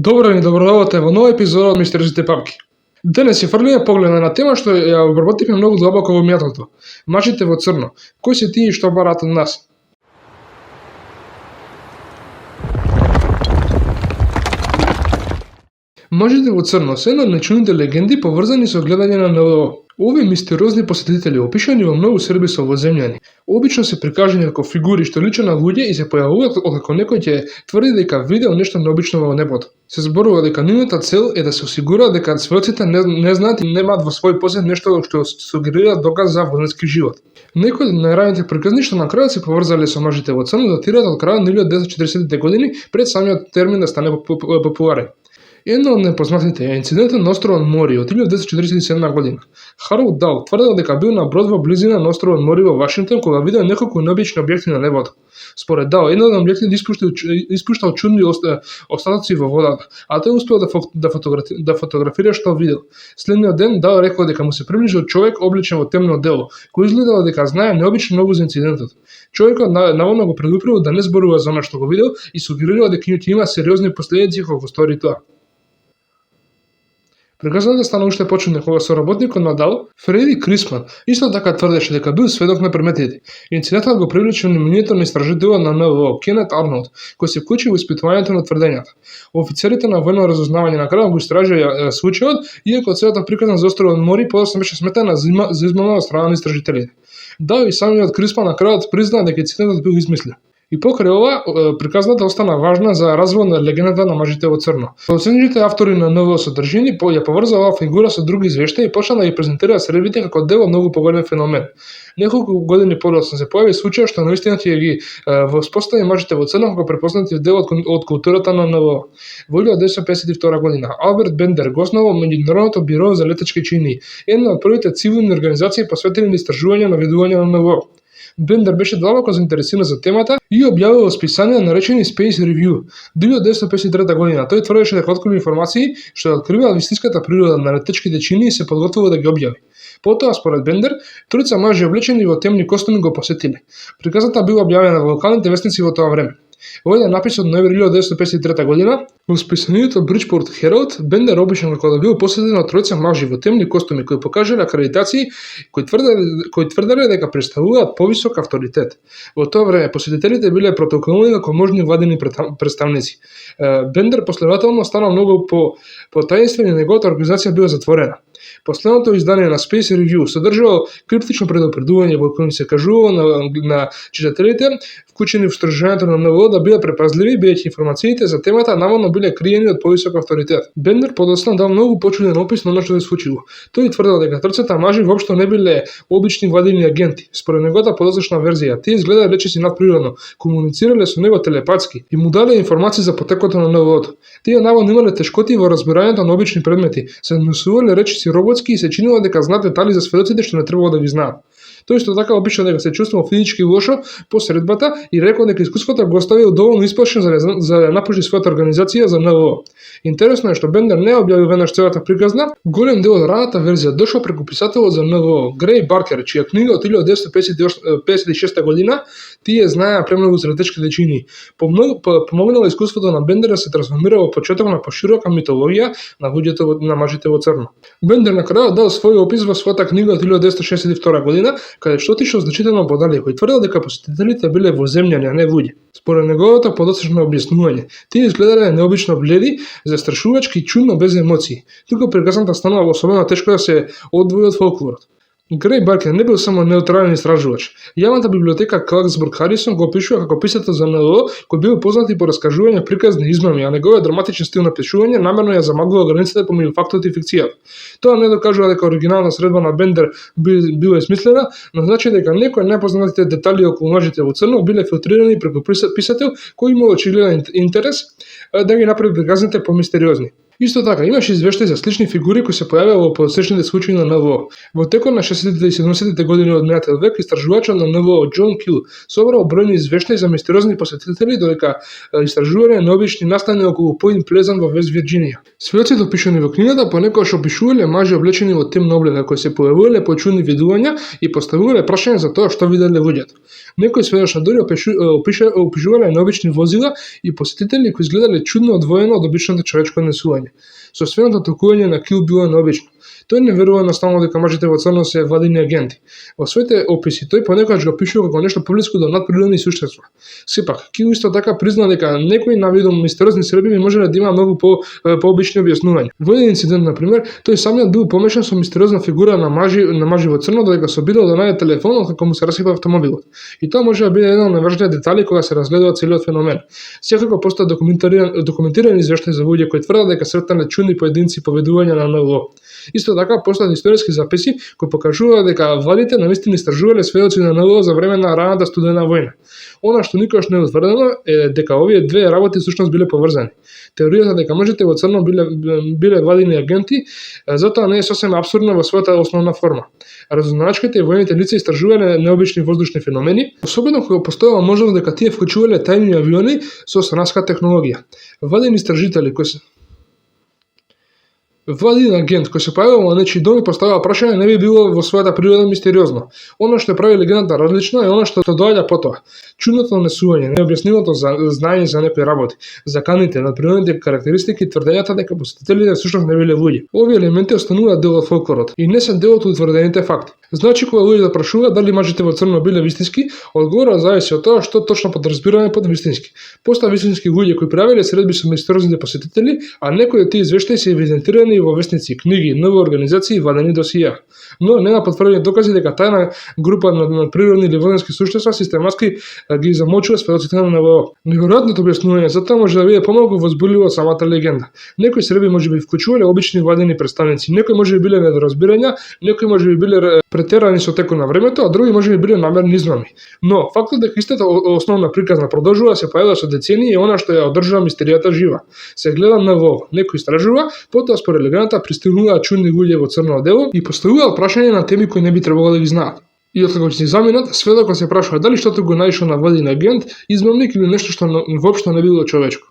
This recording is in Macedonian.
Добро ден и доброволете во нова епизода од Мистериозните папки. Денес ја фрлиме поглед на тема што ја обработивме многу длабоко во минатото. Мажите во црно. Кои се тие и што бараат од нас? Мажите во црно се една од најчудните легенди поврзани со гледање на НЛО. Овие мистериозни посетители, опишани во многу серби со овоземјани, обично се прикажани како фигури што личат на луѓе и се појавуваат откако некој ќе тврди дека видел нешто необично во небото. Се зборува дека нивната цел е да се осигура дека својците не знаат и немаат во свој посед нешто што сугерира доказ за вонески живот. Некои од најраните приказни што на крајот се поврзале со мажите во црно датираат од крајот на 1940-те години пред самиот термин да стане популарен. Едно од непознатите е инцидентот на островот Мори од 1947 година. Харолд Дал тврдел дека бил на брод во близина на островот Мори во Вашингтон кога видел неколку необични објекти на небото. Според Дал, едно од објектите испуштал чудни остатоци во водата, а тој успел да фотографира што видел. Следниот ден Дал рекол дека му се приближил човек облечен во темно одело, кој изгледал дека знае необично многу за инцидентот. Човекот наводно го предупредил да не зборува за она што го видел и сугерирал дека ќе има сериозни последици кога стори тоа. Приказната стана уште почудна кога соработникот на Дал, Фреди Крисман, исто така тврдеше дека бил сведок на предметите. Инцидентот го привлече вниманието на истражителот на НЛО, Кенет Арнолд, кој се вклучи во испитувањето на тврдењата. Офицерите на воено разузнавање на крајот го истражија случајот, иако целата приказна за островот Мори подоцна беше сметена за измама од страна на истражителите. Дал и самиот Крисман на крајот признаа дека инцидентот бил измислен. И покрај ова, приказната остана важна за развој на легендата на мажите во црно. Продуцентите автори на НЛО содржини ја поврза оваа фигура со други извештаи и почна да ги презентира сребите како дел од многу поголем феномен. Неколку години подоцна се појави случај што наистина ќе ги воспостави мажите во црно како препознати дел од културата на НЛО. Во 1952 година Алберт Бендер го основал Меѓународното биро за летачки чинии, една од првите цивилни организации посветени на истражување на видување на НЛО. Бендер беше длабоко заинтересиран за темата и објавил списание наречени Space Review. 1953 година тој тврдеше дека открил информации што откриваат вистинската природа на летачките чинии и се подготвува да ги објави. Потоа, според Бендер, тројца мажи облечени во темни костуми го посетиле. Приказната била објавена во локалните вестници во тоа време. Во еден напис од ноември 1953 година, во списанието Bridgeport Herald, Бендер објашен како да бил посетен од тројца мажи во темни костуми кои покажале акредитации кои тврделе дека представуваат повисок авторитет. Во тоа време посетителите биле протоколни како можни владени представници. Бендер последователно стана многу потаинствен и неговата организација била затворена. Последното издание на Space Review содржало криптично предупредување во кој се кажувало на читателите вклучени во истражувањето на НЛО да бидат препазливи бидејќи информациите за темата наводно биле криени од повисок авторитет. Бендер подоцна дал многу почуден опис на она што се случило. Тој тврдел дека тројцата мажи воопшто не биле обични владени агенти. Според неговата подоцнашна верзија, тие изгледаат речиси надприродно, комуницирале со него телепатски и му дале информации за потекото на НЛО-то. Тие наводно имале тешкоти во разбирањето на обични предмети, се однесувале речиси роботски и се чинило дека знаат детали за сведоците што не требало да ги знаат. Тој исто така опиша дека се чувствувал физички лошо по средбата и рекол дека искуството го оставил доволно исплашен за да напуши својата организација за НЛО. Интересно е што Бендер не објавил веднаш целата приказна, голем дел од раната верзија дошол преку писателот за НЛО Греј Баркер, чија книга од 1956 година Тие знаеа премногу за летачките чинии. Помогнало искуството на Бендер да се трансформира во почеток на поширока митологија на луѓето на мажите во црно. Бендер на крајот дал свој опис во својата книга од 1962 година, каде што отишол значително подалеку и тврдел дека посетителите биле воземјани, а не луѓе. Според неговото подоцнашно објаснување, тие изгледале необично бледи, застрашувачки и чудно без емоции. Тука приказната станала особено тешко да се одвои од фолклорот. Греј Баркер не бил само неутрален истражувач. Јавната библиотека Кларксбург Харисон го опишува како писател за НЛО кој бил познат и по раскажување приказни измами, а неговиот драматичен стил на пишување намерно ја замаглува границите помеѓу фактот и фикцијата. Тоа не докажува дека оригинална средба на Бендер била измислена, но значи дека некои непознатите детали околу мажите во црно биле филтрирани преку писател кој имал очигледен интерес да ги направи приказните помистериозни. Исто така, имаше извештаи за слични фигури кои се појавија во посечните случаи на НВО. Во текот на 60-тите и 70-тите години од минатиот век, истражувачот на НВО Џон Кил собрал бројни извештаи за мистериозни посетители, додека истражување необични настани околу Поинт Плезант во Вест Вирџинија. Сведоците опишани во книгата понекогаш опишувале мажи облечени во темна облека кои се појавувале по чудни видувања и поставувале прашања за тоа што виделе луѓето. Некои сведочно дури опишувале необични возила и посетители кои изгледале чудно одвоено од обичното човечко однесување. Собственото толкување на Кил било необично. Тој не верува наставно дека мажите во црно се владини агенти. Во своите описи тој понекогаш го опишува како нешто поблиску до надприродни суштества. Сепак, Кил исто така призна дека некои навидом мистериозни средби можеле да има многу пообични објаснувања. Во еден инцидент, на пример, тој самиот бил помешан со мистериозна фигура на мажи во црно додека се обидел да најде телефонот како му се расипа автомобилот. И тоа може да биде еден од најважните детали кога се разгледува целиот феномен. Секако постојат документирани извештаи за луѓе кои тврдат дека сретнале чудни поединци поведувања на НЛО. Исто така постојат историски записи кои покажуваат дека владите навистина истражувале сведоци на НЛО за време на раната студена војна. Она што никогаш не е утврдено е дека овие две работи всушност биле поврзани. Теоријата дека мажите во црно биле владини агенти, затоа не е сосем апсурдна во својата основна форма. Разузнавачките и војните лица истражувале необични воздушни феномени, особено кога постоела можност дека тие вклучувале тајни авиони со странска технологија. Владени истражители Владин агент кој се појавил во нечи дом и поставува прашање не би било во својата природа мистериозно. Она што прави легендата различна е она што доаѓа потоа. Чудното однесување, необјаснимото знаење за некои работи, заканите, надприродните карактеристики и тврдењата дека посетителите всушност не биле луѓе. Овие елементи остануваат дел од фолклорот и не се дел од утврдените факти. Значи, кога луѓето прашуваат дали мажите во црно биле вистински, одговорот зависи од тоа што точно подразбираме под вистински. Постојат вистински луѓе кои правеле средби со мистериозните посетители, а некои од тие извештаи се евидентирани во вестници, книги, нови организации и владени досија. Но нема потврдени докази дека тајна група на природни или воденски суштества систематски ги замолчува сведоците на НВО. Неверојатното објаснување за тоа може да биде помалку возбудливо од самата легенда. Некои средби може би вклучувале обични владени представници, некои може би биле недоразбирања, некои може би биле претерани со текот на времето, а други може би биле намерни измами. Но фактот дека истата основна приказна продолжува се појавува со децении е она што ја одржува мистеријата жива. Се гледа НВО, некој истражува, потоа според легендата пристигнуваат чудни луѓе во црно одело и поставуваат прашања на теми кои не би требало да ги знаат. И откако ќе заминат, сведокот се прашува дали штото го наишол на владин агент, измамник или нешто што воопшто не било човечко.